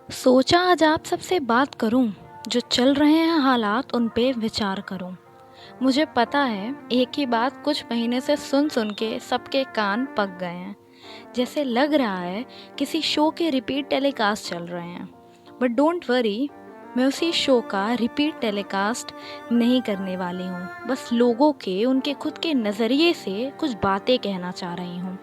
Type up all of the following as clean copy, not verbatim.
सोचा आज आप सबसे बात करूं, जो चल रहे हैं हालात उन पे विचार करूं। मुझे पता है एक ही बात कुछ महीने से सुन सुन के सबके कान पक गए हैं। जैसे लग रहा है किसी शो के रिपीट टेलीकास्ट चल रहे हैं। बट डोंट वरी, मैं उसी शो का रिपीट टेलीकास्ट नहीं करने वाली हूँ। बस लोगों के उनके खुद के नज़रिए से कुछ बातें कहना चाह रही हूँ।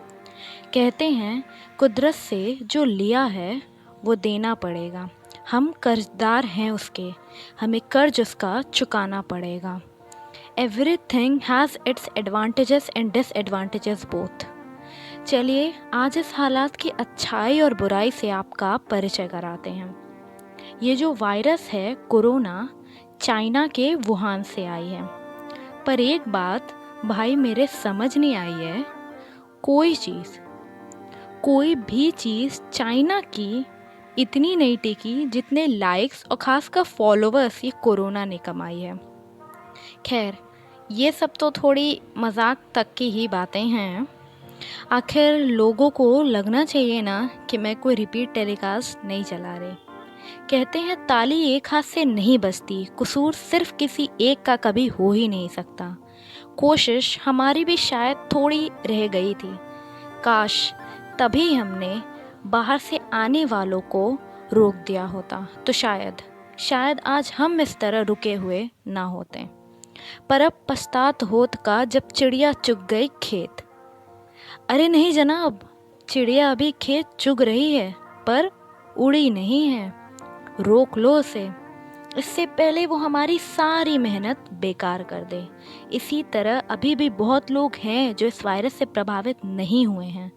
कहते हैं कुदरत से जो लिया है वो देना पड़ेगा। हम कर्जदार हैं उसके, हमें कर्ज उसका चुकाना पड़ेगा। Everything has its advantages and disadvantages both. चलिए आज इस हालात की अच्छाई और बुराई से आपका परिचय कराते हैं। ये जो वायरस है कोरोना, चाइना के वुहान से आई है। पर एक बात भाई मेरे समझ नहीं आई है, कोई भी चीज़ चाइना की इतनी नहीं टिकी जितने लाइक्स और खासकर फॉलोवर्स ये कोरोना ने कमाई है। खैर, ये सब तो थोड़ी मजाक तक की ही बातें हैं। आखिर लोगों को लगना चाहिए ना कि मैं कोई रिपीट टेलीकास्ट नहीं चला रही। कहते हैं ताली एक हाथ से नहीं बजती, कसूर सिर्फ किसी एक का कभी हो ही नहीं सकता। कोशिश हमारी भी शायद थोड़ी रह गई थी। काश तभी हमने बाहर से आने वालों को रोक दिया होता तो शायद आज हम इस तरह रुके हुए ना होते। पर अब पछतात होत का जब चिड़िया चुग गई खेत। अरे नहीं जनाब, चिड़िया अभी खेत चुग रही है पर उड़ी नहीं है। रोक लो उसे, इससे पहले वो हमारी सारी मेहनत बेकार कर दे। इसी तरह अभी भी बहुत लोग हैं जो इस वायरस से प्रभावित नहीं हुए हैं।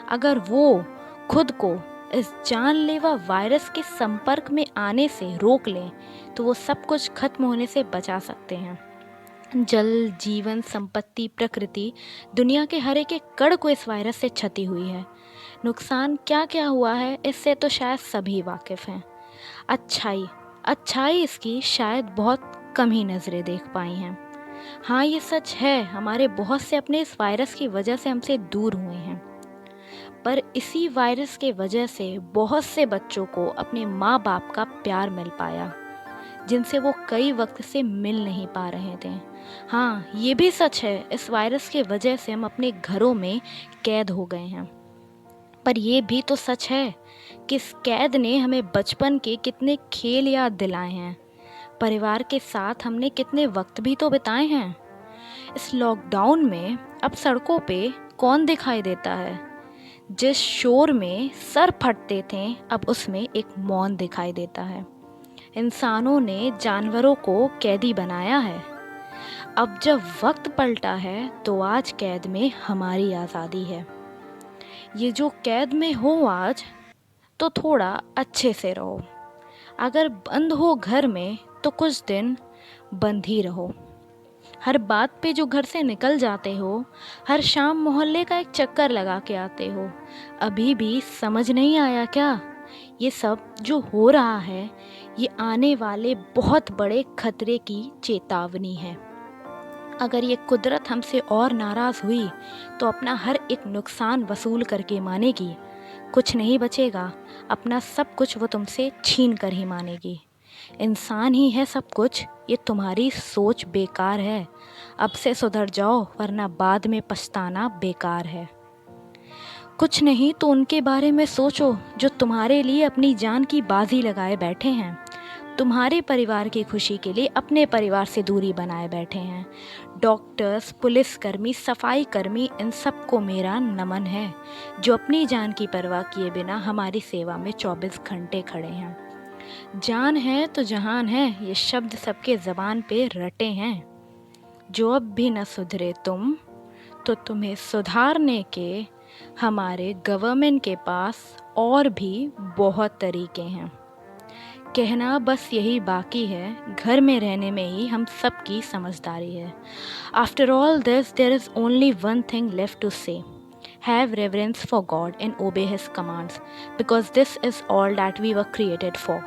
अगर वो खुद को इस जानलेवा वायरस के संपर्क में आने से रोक लें तो वो सब कुछ खत्म होने से बचा सकते हैं। जल, जीवन, संपत्ति, प्रकृति, दुनिया के हर एक कण को इस वायरस से क्षति हुई है। नुकसान क्या क्या हुआ है इससे तो शायद सभी वाकिफ हैं। अच्छाई इसकी शायद बहुत कम ही नज़रें देख पाई हैं। हाँ, ये सच है, हमारे बहुत से अपने इस वायरस की वजह से हमसे दूर हुए हैं। पर इसी वायरस के वजह से बहुत से बच्चों को अपने माँ बाप का प्यार मिल पाया, जिनसे वो कई वक्त से मिल नहीं पा रहे थे। हाँ, ये भी सच है, इस वायरस के वजह से हम अपने घरों में कैद हो गए हैं। पर ये भी तो सच है कि इस कैद ने हमें बचपन के कितने खेल याद दिलाए हैं। परिवार के साथ हमने कितने वक्त भी तो बिताए हैं। इस लॉकडाउन में अब सड़कों पे कौन दिखाई देता है? जिस शोर में सर फटते थे अब उसमें एक मौन दिखाई देता है। इंसानों ने जानवरों को कैदी बनाया है। अब जब वक्त पलटा है तो आज कैद में हमारी आज़ादी है। ये जो कैद में हो आज तो थोड़ा अच्छे से रहो। अगर बंद हो घर में तो कुछ दिन बंद ही रहो। हर बात पे जो घर से निकल जाते हो, हर शाम मोहल्ले का एक चक्कर लगा के आते हो, अभी भी समझ नहीं आया क्या? ये सब जो हो रहा है ये आने वाले बहुत बड़े खतरे की चेतावनी है। अगर ये कुदरत हमसे और नाराज़ हुई तो अपना हर एक नुकसान वसूल करके मानेगी। कुछ नहीं बचेगा, अपना सब कुछ वो तुमसे छीन कर ही मानेगी। इंसान ही है सब कुछ, ये तुम्हारी सोच बेकार है। अब से सुधर जाओ वरना बाद में पछताना बेकार है। कुछ नहीं तो उनके बारे में सोचो जो तुम्हारे लिए अपनी जान की बाजी लगाए बैठे हैं। तुम्हारे परिवार की खुशी के लिए अपने परिवार से दूरी बनाए बैठे हैं। डॉक्टर्स, पुलिसकर्मी, सफाई कर्मी, इन सबको मेरा नमन है जो अपनी जान की परवाह किए बिना हमारी सेवा में 24 घंटे खड़े हैं। जान है तो जहान है, ये शब्द सबके ज़बान पे रटे हैं। जो अब भी न सुधरे तुम तो तुम्हें सुधारने के हमारे गवर्नमेंट के पास और भी बहुत तरीके हैं। कहना बस यही बाकी है, घर में रहने में ही हम सबकी समझदारी है। After all this there is only one thing left to say, have reverence for God and obey His commands, because this is all that we were created for.